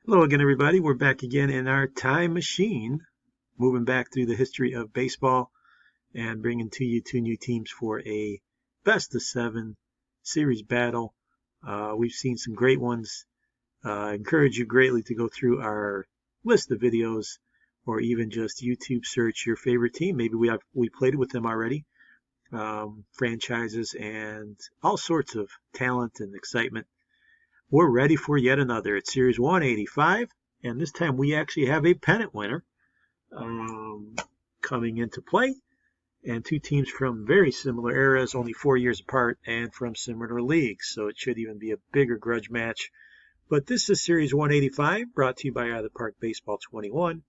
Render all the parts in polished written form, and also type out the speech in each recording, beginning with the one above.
Hello again, everybody. We're back again in our time machine, moving back through the history of baseball and bringing to you two new teams for a best of seven series battle. We've seen some great ones. I encourage you greatly to go through our list of videos or even just YouTube search your favorite team. Maybe we played with them already. Franchises and all sorts of talent and excitement. We're ready for yet another. It's Series 185, and this time we actually have a pennant winner coming into play, and two teams from very similar eras, only 4 years apart, and from similar leagues, so it should even be a bigger grudge match. But this is Series 185, brought to you by Out of the Park Baseball 21.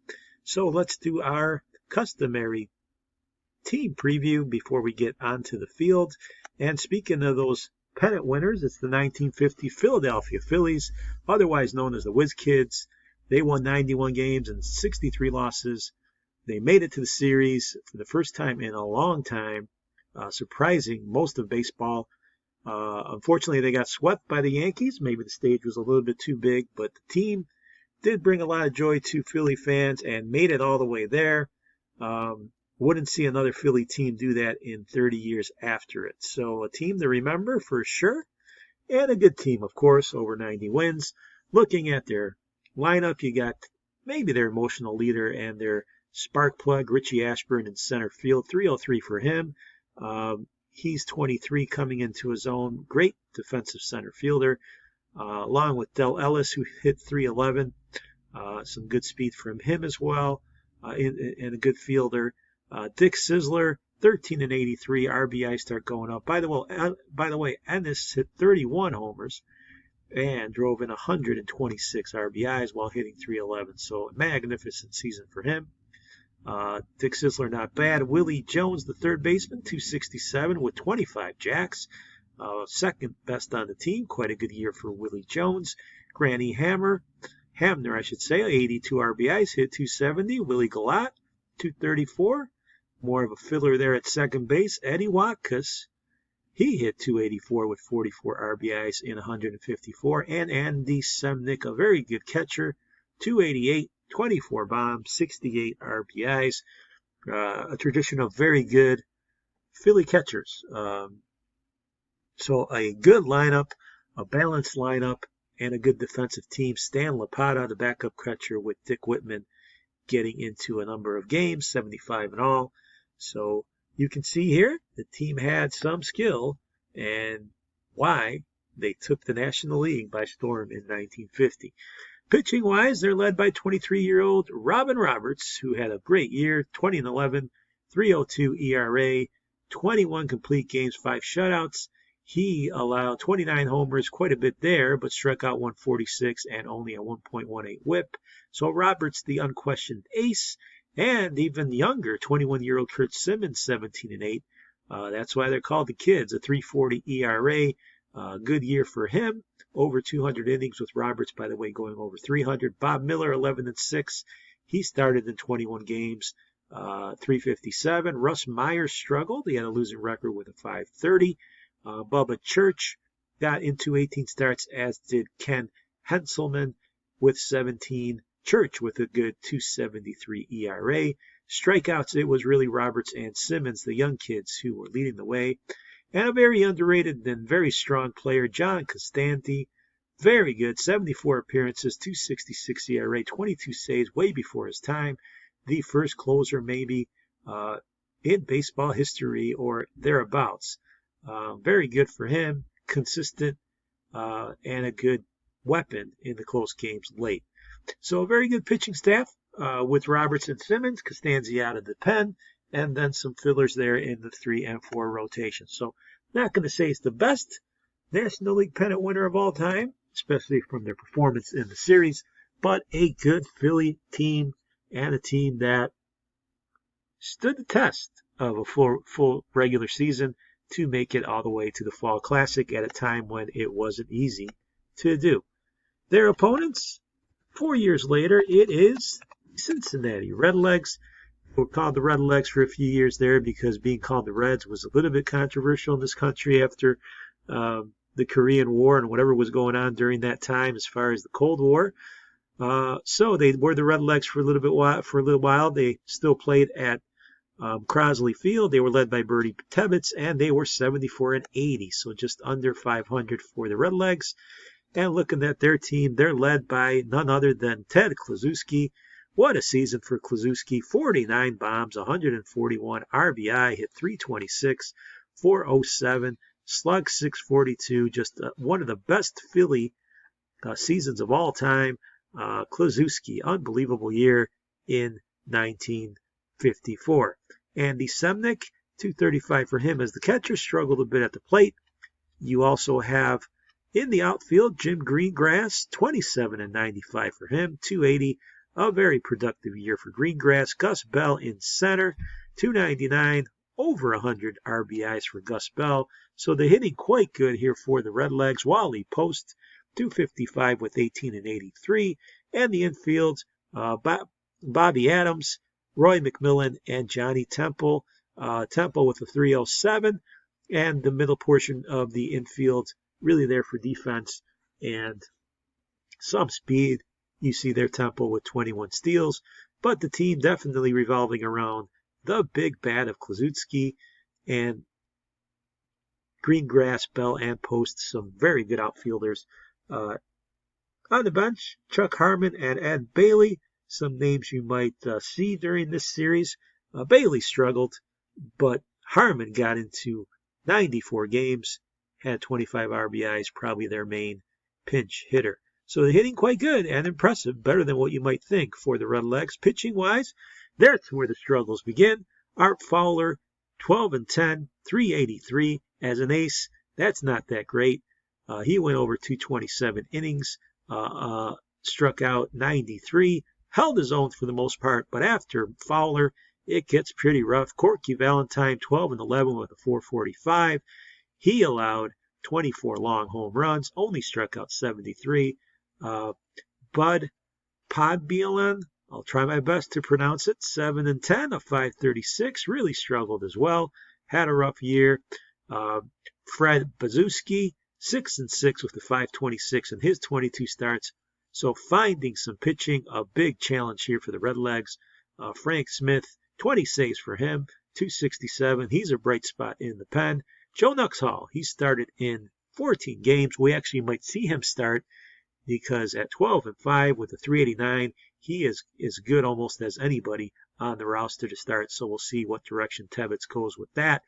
So let's do our customary team preview before we get onto the field. And speaking of those pennant winners, it's the 1950 Philadelphia Phillies, otherwise known as the Whiz Kids. They won 91 games and 63 losses. They made it to the series for the first time in a long time, surprising most of baseball. Unfortunately, they got swept by the Yankees. Maybe the stage was a little bit too big, but the team did bring a lot of joy to Philly fans and made it all the way there. Wouldn't see another Philly team do that in 30 years after it. So a team to remember for sure, and a good team, of course, over 90 wins. Looking at their lineup, you got maybe their emotional leader and their spark plug, Richie Ashburn in center field, 303 for him. He's 23 coming into his own. Great defensive center fielder, along with Del Ellis, who hit 311. Some good speed from him as well, and a good fielder. Dick Sizzler, 13 and 83 RBI start going up. By the way, Ennis hit 31 homers and drove in 126 RBIs while hitting 311. So a magnificent season for him. Dick Sizzler not bad. Willie Jones, the third baseman, 267 with 25 jacks. Second best on the team. Quite a good year for Willie Jones. Granny Hamner, 82 RBIs, hit 270. Willie Galat, 234. More of a filler there at second base. Eddie Watkus, he hit 284 with 44 RBIs in 154. And Andy Semnick, a very good catcher, 288, 24 bombs, 68 RBIs. A tradition of very good Philly catchers. So a good lineup, a balanced lineup, and a good defensive team. Stan Lapata, the backup catcher, with Dick Whitman getting into a number of games, 75 in all. So you can see here the team had some skill and why they took the National League by storm in 1950. Pitching-wise, they're led by 23-year-old Robin Roberts, who had a great year, 20 and 11, 3.02 ERA, 21 complete games, 5 shutouts. He allowed 29 homers, quite a bit there, but struck out 146 and only a 1.18 whip. So Roberts, the unquestioned ace. And even younger, 21-year-old Kurt Simmons, 17 and 8. That's why they're called the Kids, a 3.40 ERA. Good year for him. Over 200 innings with Roberts, by the way, going over 300. Bob Miller, 11 and 6. He started in 21 games, 357. Russ Myers struggled. He had a losing record with a 530. Bubba Church got into 18 starts, as did Ken Henselman with 17. Church with a good 2.73 ERA. Strikeouts, it was really Roberts and Simmons, the young kids, who were leading the way. And a very underrated and very strong player, John Costanti. Very good, 74 appearances, 2.66 ERA, 22 saves, way before his time. The first closer maybe in baseball history or thereabouts. Very good for him, consistent, and a good weapon in the close games late. So a very good pitching staff with Roberts and Simmons, Costanzi out of the pen, and then some fillers there in the 3 and 4 rotation. So not going to say it's the best National League pennant winner of all time, especially from their performance in the series, but a good Philly team and a team that stood the test of a full regular season to make it all the way to the Fall Classic at a time when it wasn't easy to do. Their opponents, 4 years later, it is Cincinnati Redlegs. Were called the Redlegs for a few years there because being called the Reds was a little bit controversial in this country after the Korean War and whatever was going on during that time as far as the Cold War. So they were the Redlegs for a little while. They still played at Crosley Field. They were led by Bertie Tebbetts, and they were 74-80, so just under 500 for the Redlegs. And looking at their team, they're led by none other than Ted Kluszewski. What a season for Kluszewski. 49 bombs, 141 RBI, hit 326, 407, slug 642. Just one of the best Philly seasons of all time. Kluszewski, unbelievable year in 1954. Andy Semnick, 235 for him as the catcher, struggled a bit at the plate. You also have in the outfield, Jim Greengrass, 27-95 for him, 280, a very productive year for Greengrass. Gus Bell in center, 299, over 100 RBIs for Gus Bell. So they're hitting quite good here for the Redlegs. Wally Post, 255 with 18 and 83. And the infield, Bobby Adams, Roy McMillan, and Johnny Temple. Temple with a 307. And the middle portion of the infield, really there for defense and some speed. You see their Temple with 21 steals, but the team definitely revolving around the big bat of Kluszewski and Greengrass, Bell, and Post, some very good outfielders. On the bench, Chuck Harmon and Ed Bailey, some names you might see during this series. Bailey struggled, but Harmon got into 94 games, had 25 RBIs, probably their main pinch hitter. So they're hitting quite good and impressive, better than what you might think for the Redlegs. Pitching-wise, that's where the struggles begin. Art Fowler, 12-10, 383 as an ace. That's not that great. He went over 227 innings, struck out 93, held his own for the most part, but after Fowler, it gets pretty rough. Corky Valentine, 12-11 with a 445. He allowed 24 long home runs, only struck out 73. Bud Podbielen, I'll try my best to pronounce it, 7-10, a 536, really struggled as well, had a rough year. Fred Bazuski, 6-6 with a 526 in his 22 starts. So finding some pitching, a big challenge here for the Redlegs. Frank Smith, 20 saves for him, 267. He's a bright spot in the pen. Joe Nuxhall, he started in 14 games. We actually might see him start because at 12-5 with a 389, he is as good almost as anybody on the roster to start. So we'll see what direction Tebbetts goes with that.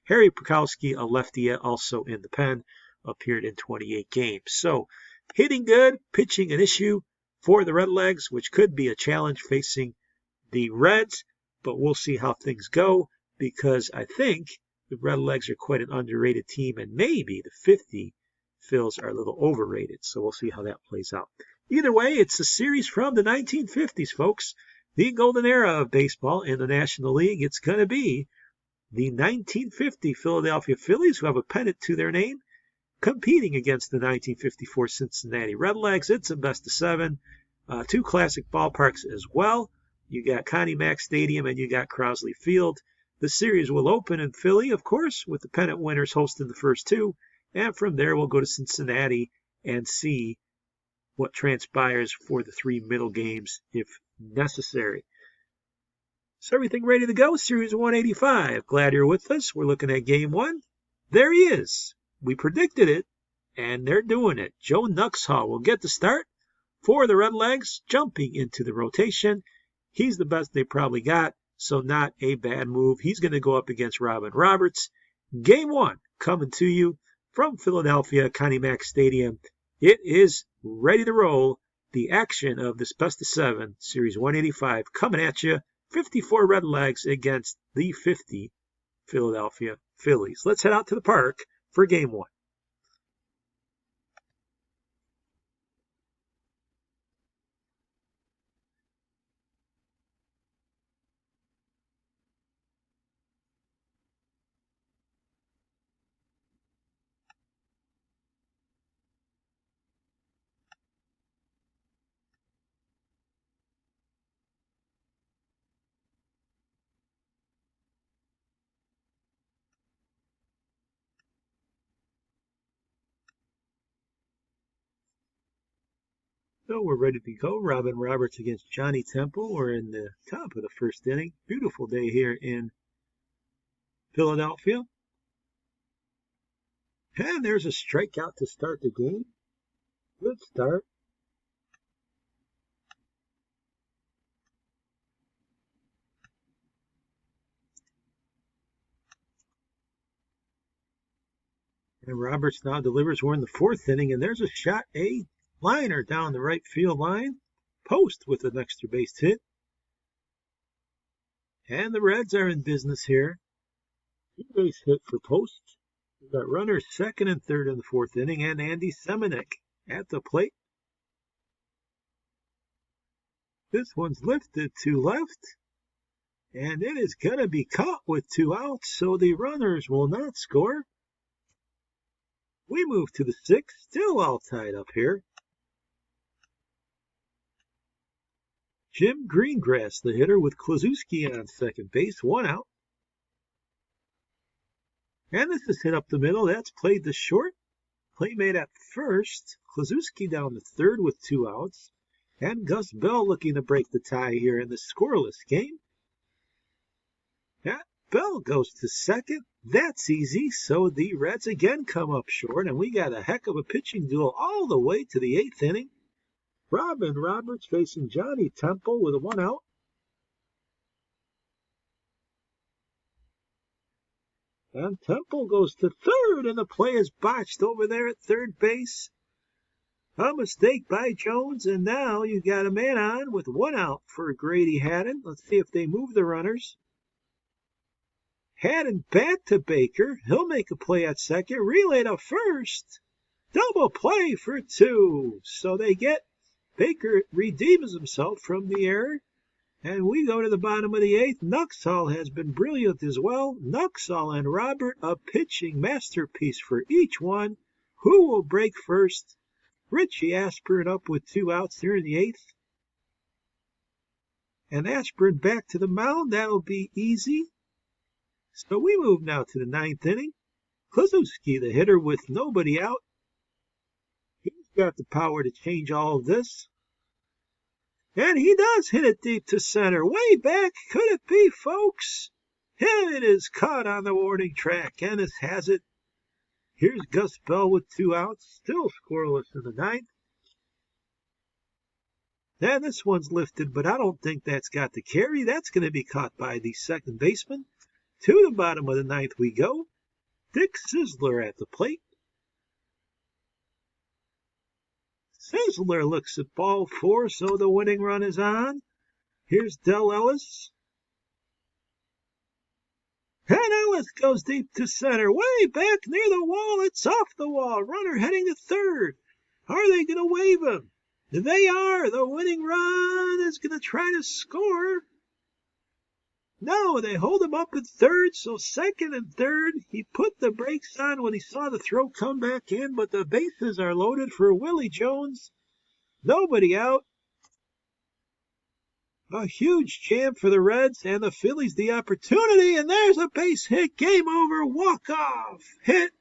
Harry Prokowski, a lefty, also in the pen, appeared in 28 games. So hitting good, pitching an issue for the Redlegs, which could be a challenge facing the Reds, but we'll see how things go because I think the Redlegs are quite an underrated team and maybe the 50 Phils are a little overrated. So we'll see how that plays out. Either way, it's a series from the 1950s, folks. The golden era of baseball in the National League. It's going to be the 1950 Philadelphia Phillies, who have a pennant to their name, competing against the 1954 Cincinnati Redlegs. It's a best of 7. Two classic ballparks as well. You got Connie Mack Stadium and you got Crosley Field. The series will open in Philly, of course, with the pennant winners hosting the first two. And from there, we'll go to Cincinnati and see what transpires for the three middle games if necessary. So everything ready to go? Series 185. Glad you're with us. We're looking at game one. There he is. We predicted it, and they're doing it. Joe Nuxhall will get the start for the Redlegs, jumping into the rotation. He's the best they probably got, so not a bad move. He's going to go up against Robin Roberts. Game one coming to you from Philadelphia, Connie Mack Stadium. It is ready to roll. The action of this best of 7, Series 185, coming at you. 54 Redlegs against the 50 Philadelphia Phillies. Let's head out to the park for game one. So we're ready to go. Robin Roberts against Johnny Temple. We're in the top of the first inning. Beautiful day here in Philadelphia. And there's a strikeout to start the game. Good start. And Roberts now delivers. We're in the fourth inning, and there's a shot, a liner down the right field line. Post with an extra base hit. And the Reds are in business here. Two-base hit for Post. We've got runners second and third in the fourth inning, and Andy Semenuk at the plate. This one's lifted to left, and it is going to be caught with 2 outs, so the runners will not score. We move to the sixth, still all tied up here. Jim Greengrass, the hitter, with Kluszewski on second base, 1 out. And this is hit up the middle. That's played to short. Play made at first. Kluszewski down to third with 2 outs. And Gus Bell looking to break the tie here in the scoreless game. That Bell goes to second. That's easy. So the Reds again come up short, and we got a heck of a pitching duel all the way to the 8th inning. Robin Roberts facing Johnny Temple with a 1 out. And Temple goes to third, and the play is botched over there at third base. A mistake by Jones, and now you got a man on with 1 out for Grady Haddon. Let's see if they move the runners. Haddon back to Baker. He'll make a play at second. Relay to first. Double play for 2. So they get Baker redeems himself from the error. And we go to the bottom of the 8th. Nuxhall has been brilliant as well. Nuxhall and Robert, a pitching masterpiece for each one. Who will break first? Richie Asprin up with 2 outs here in the 8th. And Asprin back to the mound. That'll be easy. So we move now to the 9th inning. Kluszewski, the hitter, with nobody out. He's got the power to change all of this. And he does hit it deep to center. Way back. Could it be, folks? It is caught on the warning track. Ennis has it. Here's Gus Bell with 2 outs. Still scoreless in the 9th. And this one's lifted, but I don't think that's got the carry. That's going to be caught by the second baseman. To the bottom of the 9th we go. Dick Sizzler at the plate. Sizzler looks at ball 4, so the winning run is on. Here's Del Ellis. And Ellis goes deep to center. Way back near the wall. It's off the wall. Runner heading to third. Are they going to wave him? They are. The winning run is going to try to score. No, they hold him up at third, so second and third. He put the brakes on when he saw the throw come back in, but the bases are loaded for Willie Jones. Nobody out. A huge jam for the Reds, and the Phillies the opportunity, and there's a base hit. Game over. Walk-off hit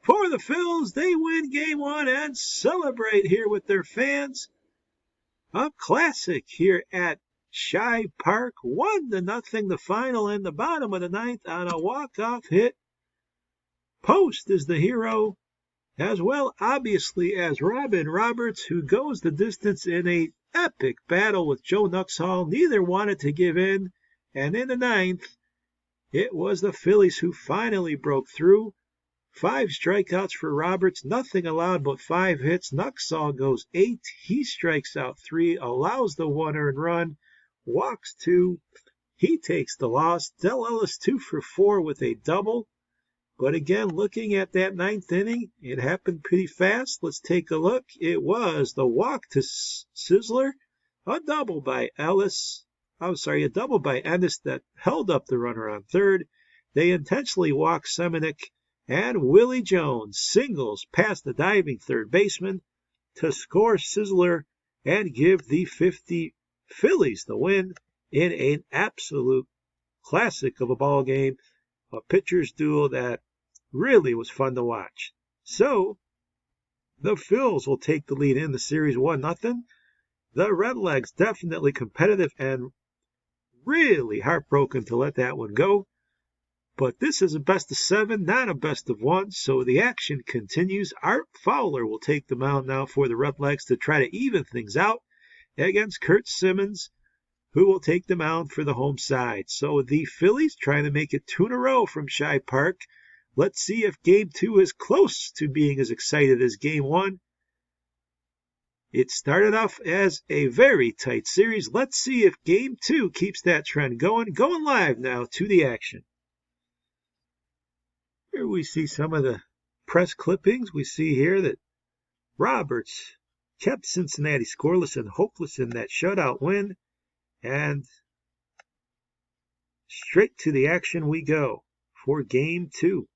for the Phils. They win game 1 and celebrate here with their fans. A classic here at Shive Park. 1-0 the final in the bottom of the 9th on a walk-off hit. Post is the hero, as well obviously as Robin Roberts, who goes the distance in a epic battle with Joe Nuxhall. Neither wanted to give in, and in the 9th, it was the Phillies who finally broke through. 5 strikeouts for Roberts, nothing allowed but 5 hits. Nuxhall goes 8. He strikes out 3, allows the 1 earned run. Walks 2. He takes the loss. Del Ellis 2 for 4 with a double. But again, looking at that 9th inning, it happened pretty fast. Let's take a look. It was the walk to Sizzler, a double by Ellis. A double by Ennis that held up the runner on third. They intentionally walked Semenuk, and Willie Jones singles past the diving third baseman to score Sizzler and give the Phillies the win in an absolute classic of a ball game, a pitcher's duel that really was fun to watch. So, The Phils will take the lead in the series 1-0. The Redlegs definitely competitive and really heartbroken to let that one go. But this is a best of 7, not a best of 1, so the action continues. Art Fowler will take the mound now for the Redlegs to try to even things out against Kurt Simmons, who will take the mound for the home side. So the Phillies trying to make it 2 in a row from Shibe Park. Let's see if Game 2 is close to being as excited as Game 1. It started off as a very tight series. Let's see if Game 2 keeps that trend going. Going live now to the action. Here we see some of the press clippings. We see here that Roberts kept Cincinnati scoreless and hopeless in that shutout win. And straight to the action we go for Game 2.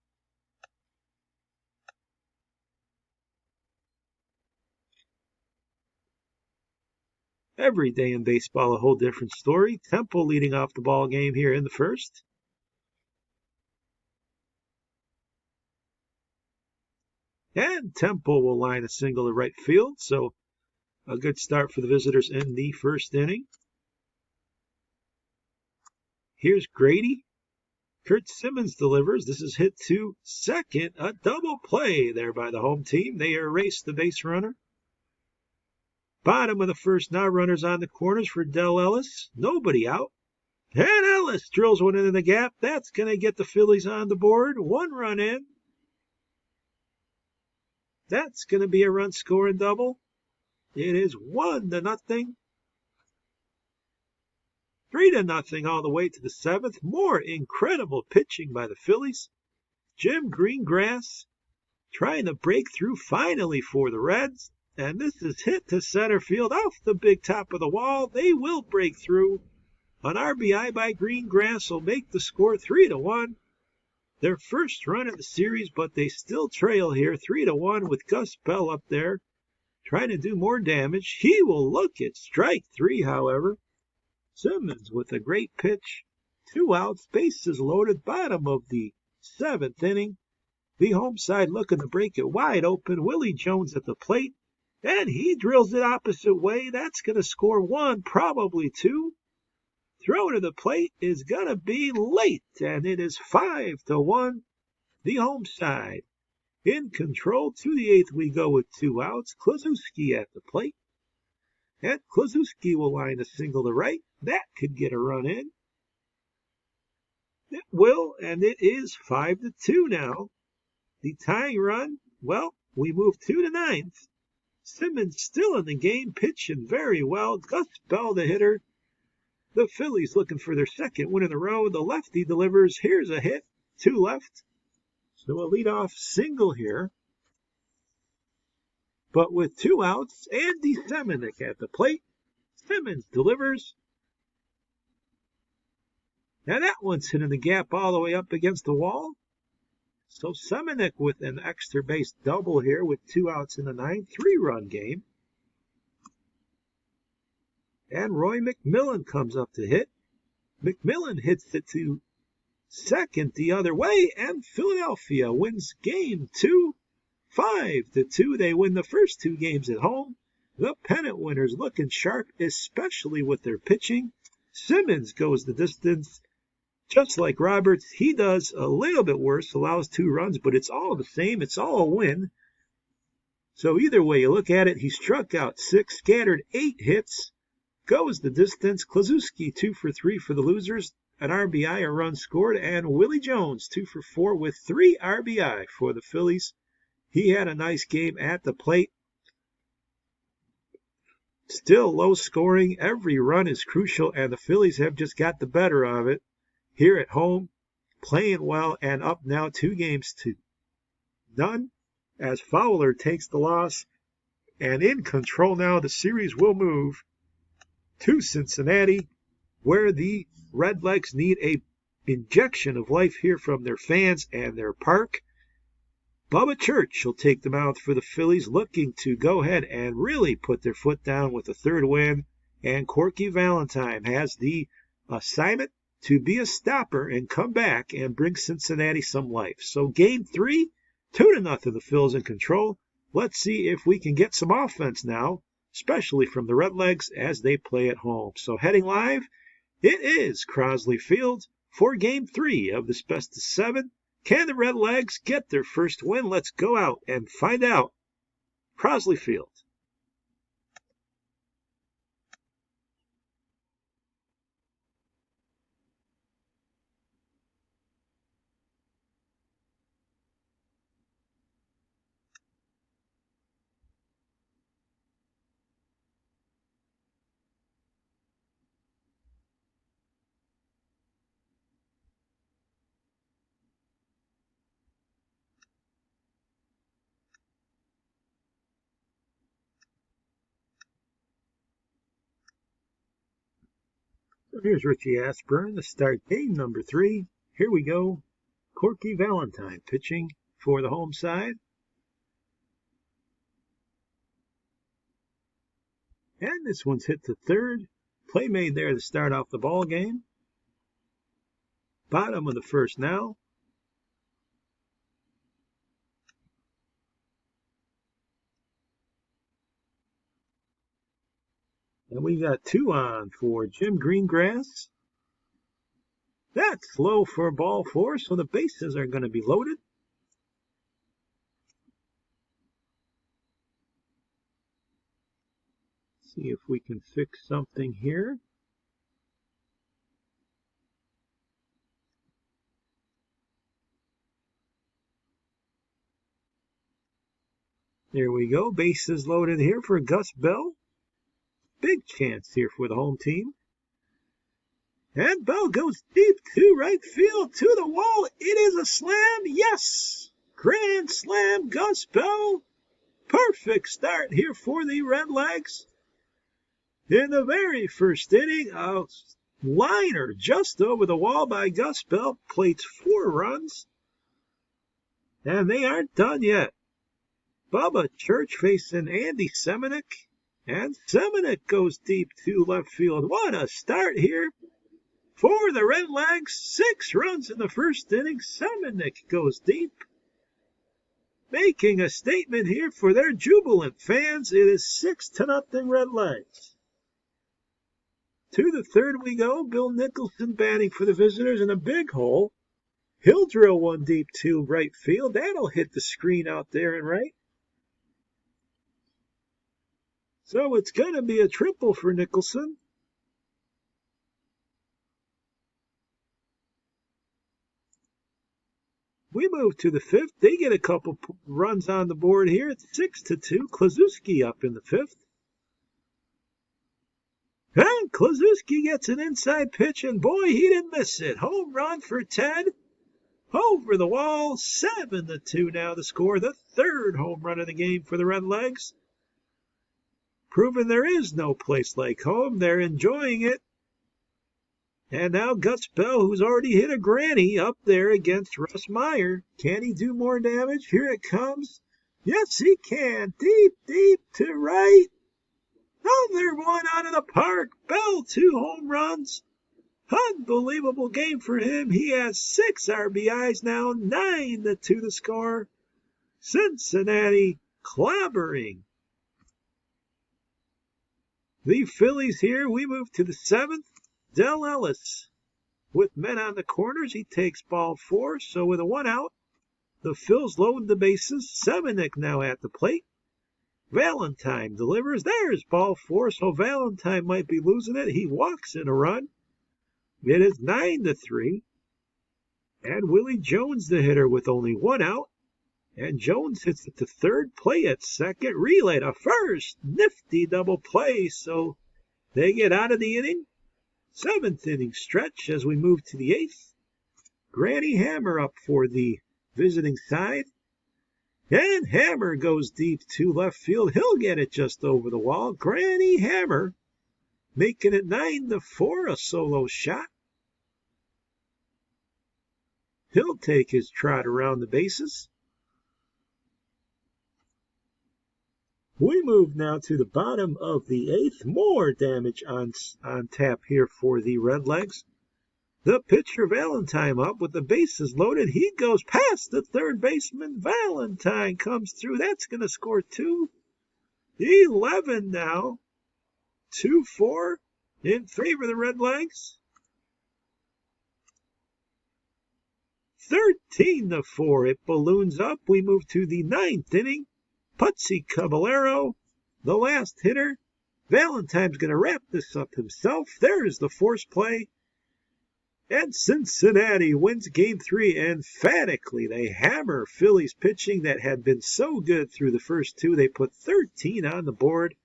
Every day in baseball, a whole different story. Temple leading off the ball game here in the first. And Temple will line a single to right field, so a good start for the visitors in the first inning. Here's Grady. Kurt Simmons delivers. This is hit to second. A double play there by the home team. They erase the base runner. Bottom of the first now, runners on the corners for Del Ellis. Nobody out. And Ellis drills one into the gap. That's going to get the Phillies on the board. 1 run in. That's going to be a run scoring double. It is 1-0. 3-0 all the way to the 7th. More incredible pitching by the Phillies. Jim Greengrass trying to break through finally for the Reds. And this is hit to center field off the big top of the wall. They will break through. An RBI by Greengrass will make the score 3-1. Their first run in the series, but they still trail here 3-1 with Gus Bell up there trying to do more damage. He will look at strike 3, however. Simmons with a great pitch. 2 outs, bases loaded, bottom of the 7th inning. The home side looking to break it wide open. Willie Jones at the plate. And he drills it opposite way. That's going to score 1, probably 2. Throw to the plate is going to be late, and it is 5-1. The home side in control. To the 8th we go with 2 outs. Klazuski at the plate. And Klazuski will line a single to right. That could get a run in. It will, and it is 5-2 now. The tying run, well, we move to the 9th. Simmons still in the game, pitching very well. Gus Bell, the hitter. The Phillies looking for their second win in a row. The lefty delivers. Here's a hit. 2 left. So a leadoff single here. But with 2 outs, Andy Semenuk at the plate. Simmons delivers. Now that one's hitting the gap all the way up against the wall. So Semenuk with an extra base double here with 2 outs in the 9th. 3-run game. And Roy McMillan comes up to hit. McMillan hits it to second the other way. And Philadelphia wins Game 2. 5-2. They win the first 2 games at home. The pennant winners looking sharp, especially with their pitching. Simmons goes the distance. Just like Roberts, he does a little bit worse, allows 2 runs, but it's all the same. It's all a win. So either way you look at it, he struck out 6, scattered 8 hits, goes the distance. Klazuski 2 for 3 for the losers, an RBI, a run scored, and Willie Jones 2 for 4 with 3 RBI for the Phillies. He had a nice game at the plate. Still low scoring. Every run is crucial, and the Phillies have just got the better of it. Here at home, playing well and up now 2-0 as Fowler takes the loss. And in control now, the series will move to Cincinnati, where the Redlegs need a injection of life here from their fans and their park. Bubba Church will take the mound for the Phillies, looking to go ahead and really put their foot down with a 3rd win. And Corky Valentine has the assignment to be a stopper and come back and bring Cincinnati some life. So Game 3, 2-0 the Phils in control. Let's see if we can get some offense now, especially from the Redlegs as they play at home. So heading live, it is Crosley Field for Game 3 of this best of 7. Can the Redlegs get their first win? Let's go out and find out. Crosley Field. So here's Richie Ashburn to start game number 3. Here we go. Corky Valentine pitching for the home side. And this one's hit to third. Play made there to start off the ball game. Bottom of the first now. And we got 2 on for Jim Greengrass. That's low for ball 4, so the bases are going to be loaded. See if we can fix something here. There we go. Bases loaded here for Gus Bell. Big chance here for the home team. And Bell goes deep to right field, to the wall. It is a slam. Yes! Grand slam, Gus Bell. Perfect start here for the Redlegs. In the very first inning, a liner just over the wall by Gus Bell plates 4 runs. And they aren't done yet. Bubba Church facing Andy Semenuk. And Semenuk goes deep to left field. What a start here for the Redlegs. 6 runs in the first inning. Semenuk goes deep, making a statement here for their jubilant fans. It is 6-0 Redlegs. To the third we go. Bill Nicholson batting for the visitors in a big hole. He'll drill one deep to right field. That'll hit the screen out there and right. So it's going to be a triple for Nicholson. We move to the 5th. They get a couple runs on the board here. It's 6-2. Klazuski up in the 5th. And Klazuski gets an inside pitch, and boy, he didn't miss it. Home run for Ted. Over the wall. 7-2 now the score. The 3rd home run of the game for the Redlegs. Proving there is no place like home. They're enjoying it. And now Gus Bell, who's already hit a granny up there against Russ Meyer. Can he do more damage? Here it comes. Yes, he can. Deep, deep to right. Another one out of the park. Bell, 2 home runs. Unbelievable game for him. He has 6 RBIs now. 9-2 the score. Cincinnati clobbering the Phillies here. We move to the 7th. Del Ellis with men on the corners. He takes ball 4. So with a 1 out, the Phils load the bases. Semenuk now at the plate. Valentine delivers. There's ball 4. So Valentine might be losing it. He walks in a run. It is 9-3. And Willie Jones the hitter with only 1 out. And Jones hits it to third, play at second, relay to first. Nifty double play, so they get out of the inning. 7th inning stretch as we move to the 8th. Granny Hammer up for the visiting side. And Hammer goes deep to left field. He'll get it just over the wall. Granny Hammer making it 9-4, a solo shot. He'll take his trot around the bases. We move now to the bottom of the 8th. More damage on tap here for the Redlegs. The pitcher Valentine up with the bases loaded. He goes past the third baseman. Valentine comes through. That's going to score 2. 11 now. 2-4 in favor of the Redlegs. 13-4. It balloons up. We move to the 9th inning. Putsy Caballero, the last hitter. Valentine's going to wrap this up himself. There's the force play. And Cincinnati wins Game 3 emphatically. They hammer Phillies pitching that had been so good through the first 2. They put 13 on the board,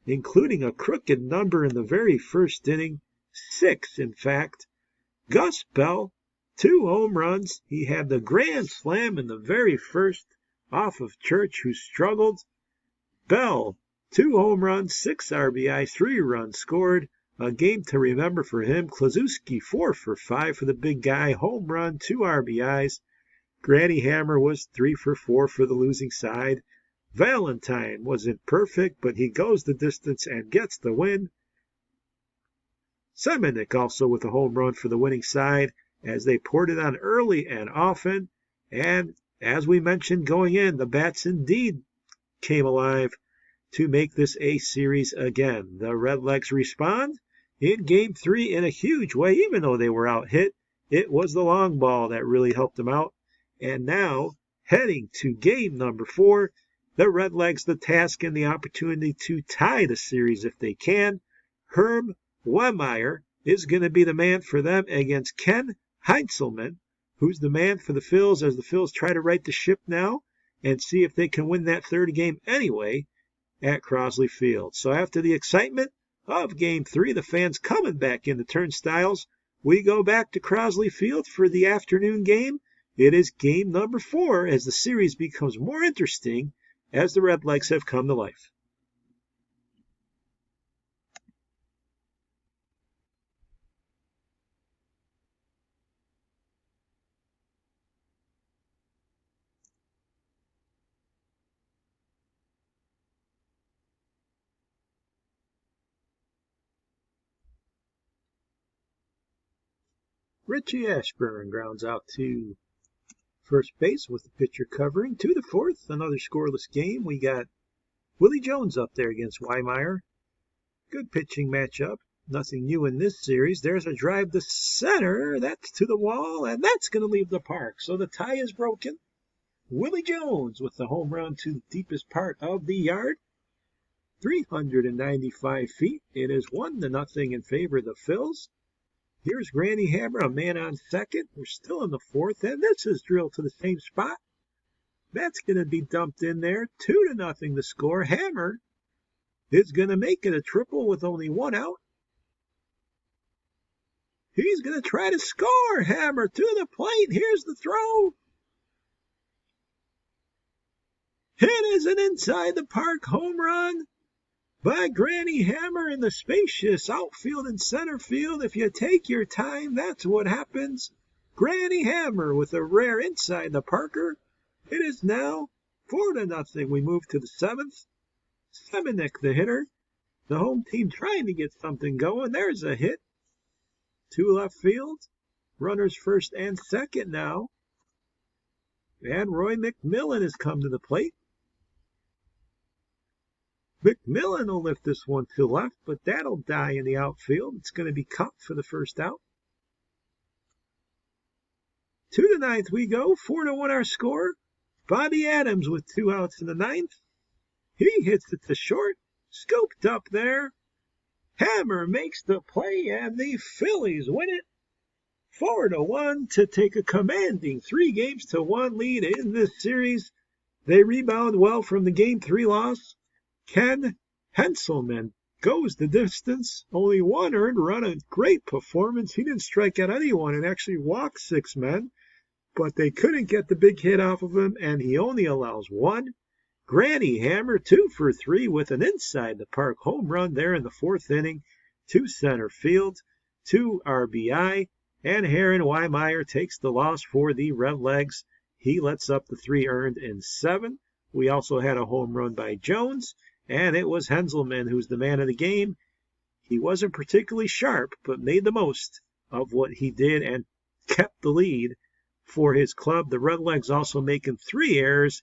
including a crooked number in the very first inning. 6, in fact. Gus Bell, 2 home runs. He had the grand slam in the very first off of Church, who struggled. Bell, 2 home runs, 6 RBIs, 3 runs scored. A game to remember for him. Klazuski, 4 for 5 for the big guy. Home run, 2 RBIs. Granny Hammer was 3 for 4 for the losing side. Valentine wasn't perfect, but he goes the distance and gets the win. Semenik also with a home run for the winning side as they poured it on early and often. And as we mentioned going in, the bats indeed came alive to make this a series again. The Redlegs respond in Game 3 in a huge way, even though they were out hit. It was the long ball that really helped them out. And now, heading to Game number 4, the Redlegs the task and the opportunity to tie the series if they can. Herm Wehmeyer is going to be the man for them against Ken Heinzelman, who's the man for the Phils as the Phils try to right the ship now and see if they can win that third game anyway at Crosley Field. So after the excitement of Game 3, the fans coming back in the turnstiles, we go back to Crosley Field for the afternoon game. It is Game number 4 as the series becomes more interesting as the Redlegs have come to life. Richie Ashburn grounds out to first base with the pitcher covering. To the 4th, another scoreless game. We got Willie Jones up there against Wehmeyer. Good pitching matchup. Nothing new in this series. There's a drive to center. That's to the wall, and that's going to leave the park. So the tie is broken. Willie Jones with the home run to the deepest part of the yard. 395 feet. It is 1-0 in favor of the Phils. Here's Granny Hammer, a man on second. We're still in the 4th, and this is drilled to the same spot. That's going to be dumped in there. 2-0 the score. Hammer is going to make it a triple with only 1 out. He's going to try to score. Hammer to the plate. Here's the throw. It is an inside the park home run by Granny Hammer in the spacious outfield and center field. If you take your time, that's what happens. Granny Hammer with a rare inside the parker. It is now 4-0. We move to the 7th. Semenik, the hitter. The home team trying to get something going. There's a hit to left field. Runners first and second now. And Roy McMillan has come to the plate. McMillan will lift this one to left, but that'll die in the outfield. It's going to be cut for the first out. To the 9th we go. 4-1 our score. Bobby Adams with 2 outs in the 9th. He hits it to short. Scooped up there. Hammer makes the play, and the Phillies win it 4-1 to take a commanding 3-1 lead in this series. They rebound well from the Game 3 loss. Ken Heinzelman goes the distance. Only 1 earned run, a great performance. He didn't strike out anyone and actually walked 6 men, but they couldn't get the big hit off of him, and he only allows 1. Granny Hammer 2 for 3 with an inside the park home run there in the 4th inning to center field, 2 RBI, and Herm Wehmeyer takes the loss for the Redlegs. He lets up the 3 earned in 7. We also had a home run by Jones, and it was Heinzelman who's the man of the game. He wasn't particularly sharp, but made the most of what he did and kept the lead for his club. The Redlegs also making 3 errors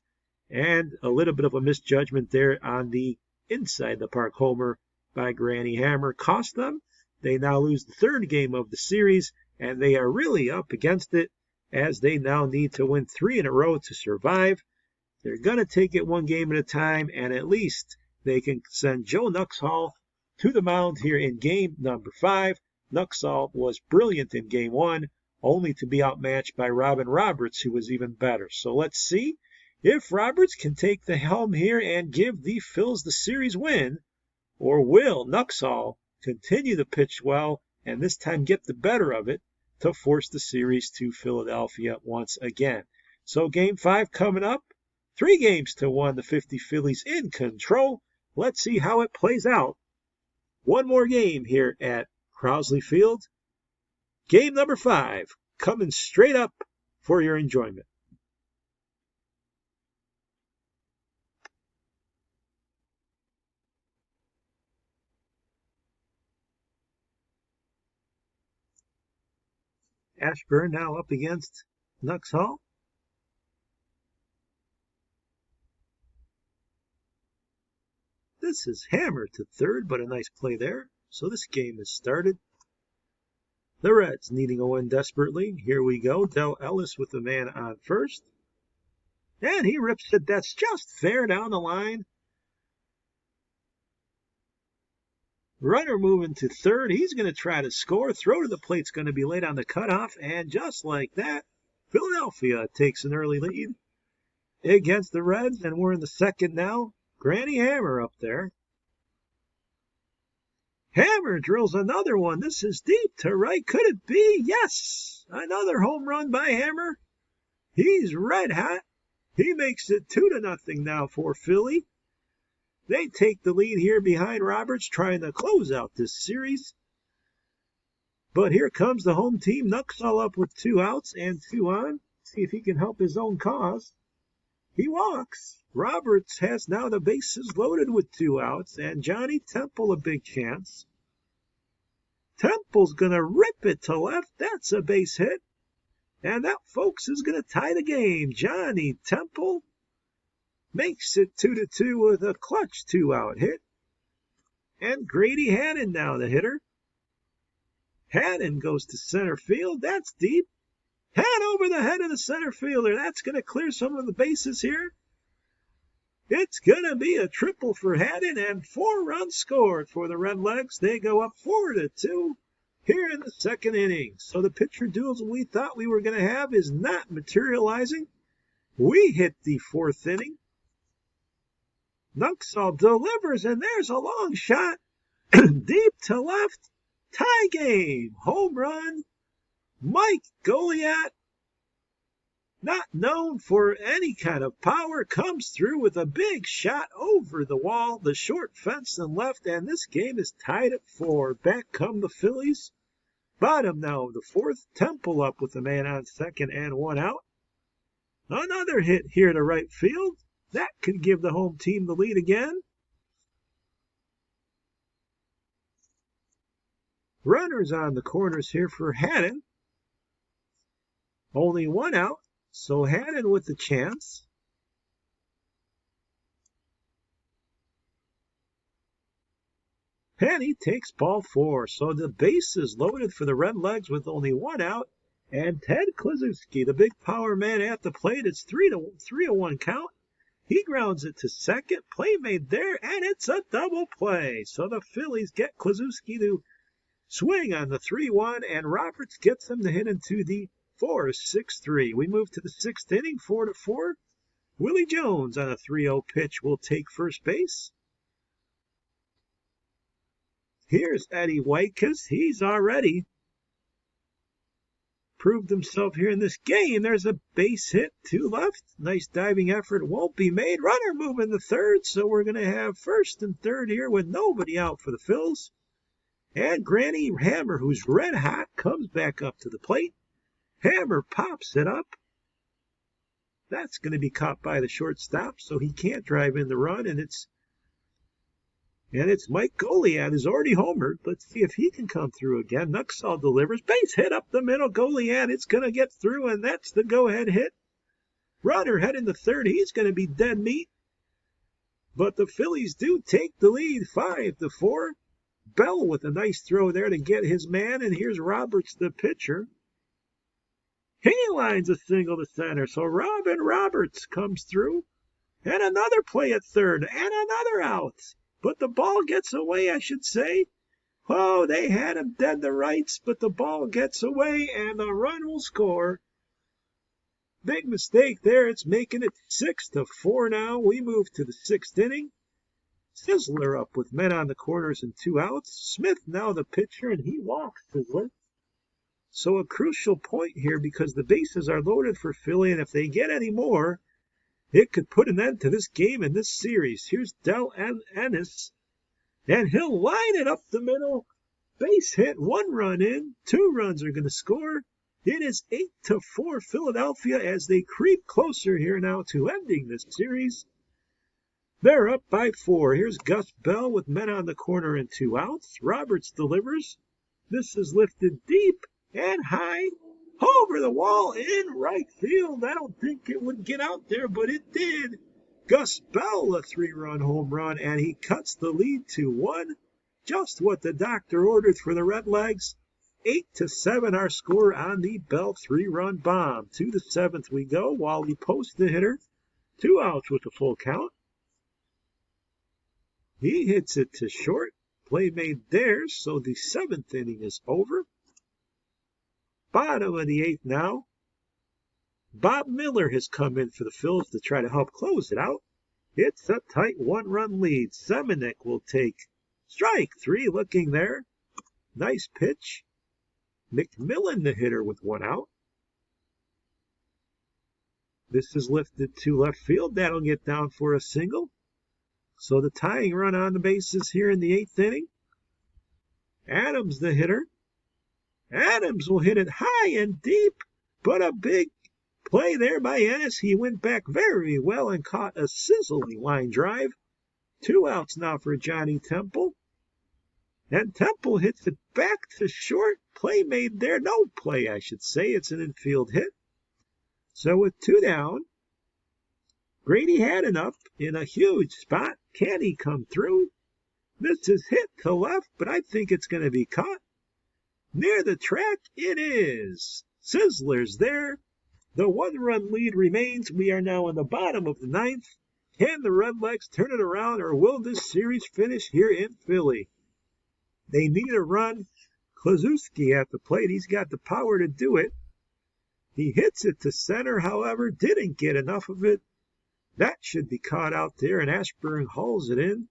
and a little bit of a misjudgment there on the inside the park homer by Granny Hammer cost them. They now lose the 3rd game of the series, and they are really up against it as they now need to win 3 in a row to survive. They're going to take it 1 game at a time, and at least they can send Joe Nuxhall to the mound here in game number 5. Nuxhall was brilliant in game 1, only to be outmatched by Robin Roberts, who was even better. So let's see if Roberts can take the helm here and give the Phils the series win, or will Nuxhall continue to pitch well and this time get the better of it to force the series to Philadelphia once again. So game 5 coming up. 3 games to 1, the 50 Phillies in control. Let's see how it plays out. One more game here at Crosley Field. Game number 5 coming straight up for your enjoyment. Ashburn now up against Nuxhall. This is Hammer to third, but a nice play there. So this game is started. The Reds needing a win desperately. Here we go. Del Ellis with the man on first. And he rips it. That's just fair down the line. Runner moving to third. He's going to try to score. Throw to the plate's going to be late on the cutoff. And just like that, Philadelphia takes an early lead against the Reds. And we're in the 2nd now. Granny Hammer up there. Hammer drills another one. This is deep to right. Could it be? Yes! Another home run by Hammer. He's red hot. He makes it 2-0 now for Philly. They take the lead here behind Roberts, trying to close out this series. But here comes the home team. Nuxhall up with 2 outs and 2 on. See if he can help his own cause. He walks. Roberts has now the bases loaded with 2 outs, and Johnny Temple a big chance. Temple's going to rip it to left. That's a base hit. And that, folks, is going to tie the game. Johnny Temple makes it 2-2 with a clutch 2-out hit. And Grady Hannon now the hitter. Hannon goes to center field. That's deep. Head over the head of the center fielder. That's going to clear some of the bases here. It's going to be a triple for Hannon and 4 runs scored for the Redlegs. They go up 4-2 here in the 2nd inning. So the pitcher duels we thought we were going to have is not materializing. We hit the 4th inning. Nuxhall delivers, and there's a long shot. Deep to left. Tie game. Home run. Mike Goliath, not known for any kind of power, comes through with a big shot over the wall, the short fence and left, and this game is tied at 4. Back come the Phillies. Bottom now of the 4th. Temple up with a man on 2nd and 1 out. Another hit here to right field. That could give the home team the lead again. Runners on the corners here for Hannon. Only 1 out, so Hannon with the chance. Penny takes ball 4, so the base is loaded for the Redlegs with only 1 out. And Ted Kluszewski, the big power man at the plate, it's 3-1 count. He grounds it to 2nd, play made there, and it's a double play. So the Phillies get Kluszewski to swing on the 3-1, and Roberts gets him to hit into the 4-6-3. We move to the 6th inning, 4-4. Willie Jones on a 3-0 pitch will take first base. Here's Eddie Whitekes. He's already proved himself here in this game. There's a base hit to left. Nice diving effort. Won't be made. Runner moving to 3rd, so we're going to have 1st and 3rd here with nobody out for the Phils. And Granny Hammer, who's red hot, comes back up to the plate. Hammer pops it up. That's going to be caught by the shortstop, so he can't drive in the run, and it's And it's Mike Goliad who's already homered. Let's see if he can come through again. Nuxall delivers. Base hit up the middle. Goliad, it's going to get through, and that's the go-ahead hit. Runner heading to third. He's going to be dead meat. But the Phillies do take the lead, 5-4. Bell with a nice throw there to get his man, and here's Roberts, the pitcher. He lines a single to center, so Robin Roberts comes through. And another play at third, and another out. But the ball gets away, I should say. Oh, they had him dead to rights, but the ball gets away, and the run will score. Big mistake there. It's making it 6-4 now. We move to the sixth inning. Sizzler up with men on the corners and 2 outs. Smith now the pitcher, and he walks Sizzler. So a crucial point here because the bases are loaded for Philly, and if they get any more, it could put an end to this game and this series. Here's Del Ennis, and he'll line it up the middle. Base hit, 1 run in, 2 runs are going to score. It is 8-4 Philadelphia as they creep closer here now to ending this series. They're up by 4. Here's Gus Bell with men on the corner and 2 outs. Roberts delivers. This is lifted deep and high over the wall in right field. I don't think it would get out there, but it did. Gus Bell, a 3-run home run, and he cuts the lead to 1. Just what the doctor ordered for the Redlegs. 8-7 our score on the Bell 3-run bomb. To the 7th we go while we post the hitter. 2 outs with a full count. He hits it to short. Play made there, so the 7th inning is over. Bottom of the 8th now. Bob Miller has come in for the Phillies to try to help close it out. It's a tight 1-run lead. Semenuk will take strike 3 looking there. Nice pitch. McMillan the hitter with 1 out. This is lifted to left field. That'll get down for a single. So the tying run on the bases here in the 8th inning. Adams the hitter. Adams will hit it high and deep, but a big play there by Ennis. He went back very well and caught a sizzling line drive. 2 outs now for Johnny Temple. And Temple hits it back to short. Play made there. No play, I should say. It's an infield hit. So with 2 down, Grady had enough in a huge spot. Can he come through? This is hit to left, but I think it's going to be caught. Near the track, it is. Sizzler's there. The 1-run lead remains. We are now in the bottom of the 9th. Can the Redlegs turn it around, or will this series finish here in Philly? They need a run. Kluszewski at the plate. He's got the power to do it. He hits it to center, however, didn't get enough of it. That should be caught out there, and Ashburn hauls it in.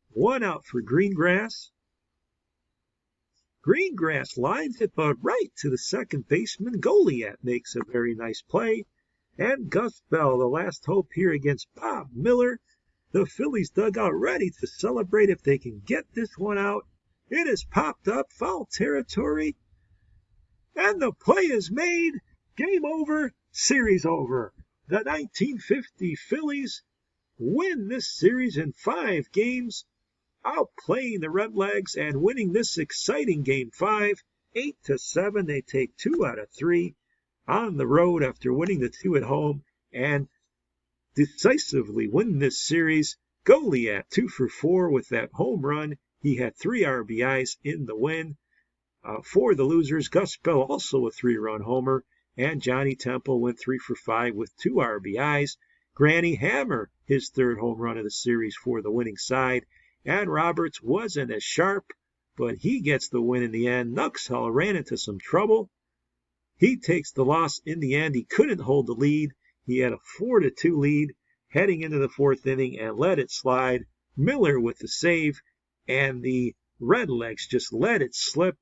1 out for Greengrass. Greengrass lines it, but right to the second baseman. Goliad makes a very nice play. And Gus Bell, the last hope here against Bob Miller. The Phillies dugout ready to celebrate if they can get this one out. It is popped up, foul territory. And the play is made. Game over, series over. The 1950 Phillies win this series in 5 games, outplaying the Redlegs and winning this exciting Game 5, 8-7. They take 2 out of 3 on the road after winning the 2 at home and decisively win this series. Goliad 2 for 4 with that home run. He had 3 RBIs in the win. For the losers, Gus Bell also a 3-run homer. And Johnny Temple went 3 for 5 with 2 RBIs. Granny Hammer, his 3rd home run of the series for the winning side. And Roberts wasn't as sharp, but he gets the win in the end. Nuxall ran into some trouble. He takes the loss in the end. He couldn't hold the lead. He had a 4-2 lead heading into the 4th inning and let it slide. Miller with the save, and the Redlegs just let it slip.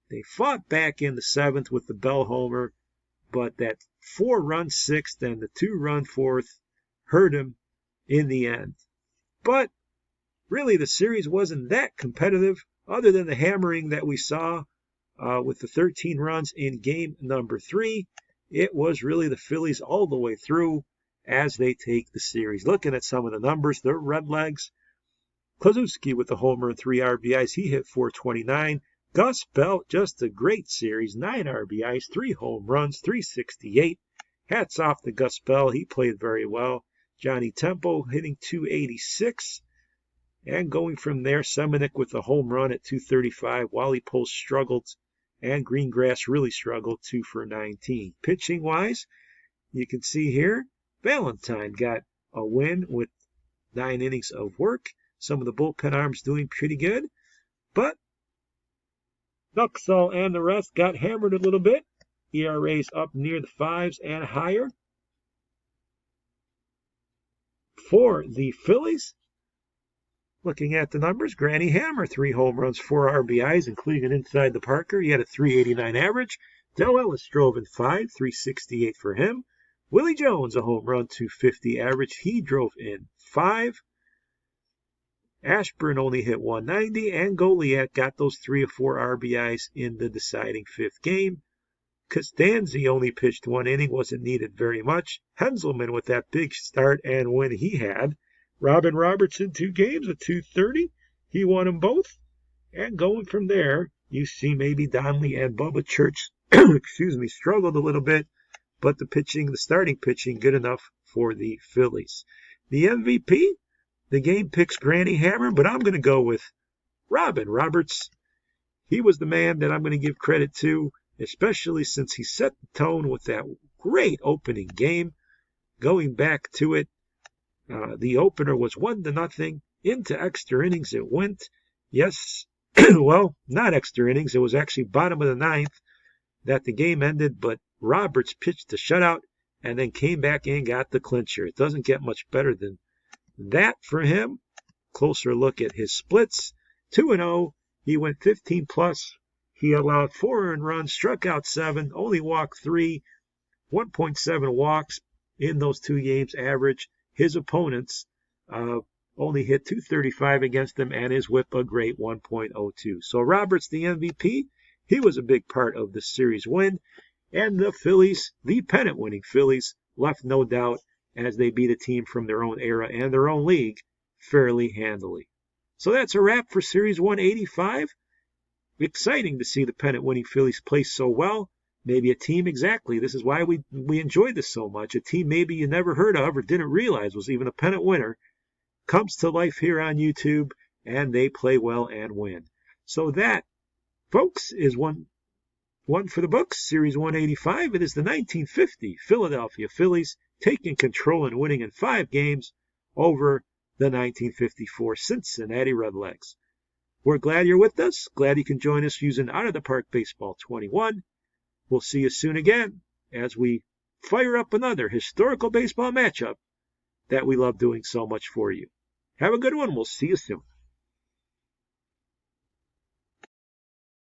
They fought back in the 7th with the Bell homer, but that 4-run 6th and the 2-run 4th hurt him in the end. But really, the series wasn't that competitive, other than the hammering that we saw with the 13 runs in game number 3. It was really the Phillies all the way through as they take the series. Looking at some of the numbers, the Redlegs Kluszewski with the homer and 3 RBIs. He hit .429. Gus Belt, just a great series. 9 RBIs, 3 home runs, .368. Hats off to Gus Bell. He played very well. Johnny Temple hitting .286. And going from there, Semenuk with a home run at .235. Wally Post struggled. And Greengrass really struggled, 2 for 19. Pitching-wise, you can see here, Valentine got a win with 9 innings of work. Some of the bullpen arms doing pretty good. But Nuxall and the rest got hammered a little bit. ERAs up near the 5s and higher. For the Phillies, looking at the numbers, Granny Hammer, 3 home runs, 4 RBIs, including an inside the Parker. He had a .389 average. Del Ellis drove in 5, .368 for him. Willie Jones, a home run, .250 average. He drove in 5. Ashburn only hit .190, and Goliath got those 3 or 4 RBIs in the deciding 5th game. Costanzi only pitched 1 inning, wasn't needed very much. Henselman with that big start and win he had. Robin Robertson, 2 games at .230. He won them both. And going from there, you see maybe Donnelly and Bubba Church, struggled a little bit, but the starting pitching, good enough for the Phillies. The MVP, the game picks Granny Hammer, but I'm going to go with Robin Roberts. He was the man that I'm going to give credit to, especially since he set the tone with that great opening game. Going back to it, the opener was 1-0. Into extra innings it went. Yes, well, not extra innings. It was actually bottom of the 9th that the game ended, but Roberts pitched the shutout and then came back and got the clincher. It doesn't get much better than that for him. Closer look at his splits. 2-0. He went 15+. He allowed 4 earned runs, struck out 7, only walked 3, 1.7 walks in those 2 games average. His opponents only hit .235 against him, and his whip a great 1.02. So Roberts, the MVP, he was a big part of the series win. And the Phillies, the pennant-winning Phillies, left no doubt as they beat a team from their own era and their own league fairly handily. So that's a wrap for Series 185. Exciting to see the pennant-winning Phillies play so well. Maybe a team, exactly. This is why we enjoyed this so much. A team maybe you never heard of or didn't realize was even a pennant winner comes to life here on YouTube, and they play well and win. So that, folks, is one for the books, Series 185. It is the 1950 Philadelphia Phillies taking control and winning in 5 games over the 1954 Cincinnati Redlegs. We're glad you're with us. Glad you can join us using Out of the Park Baseball 21. We'll see you soon again as we fire up another historical baseball matchup that we love doing so much for you. Have a good one. We'll see you soon.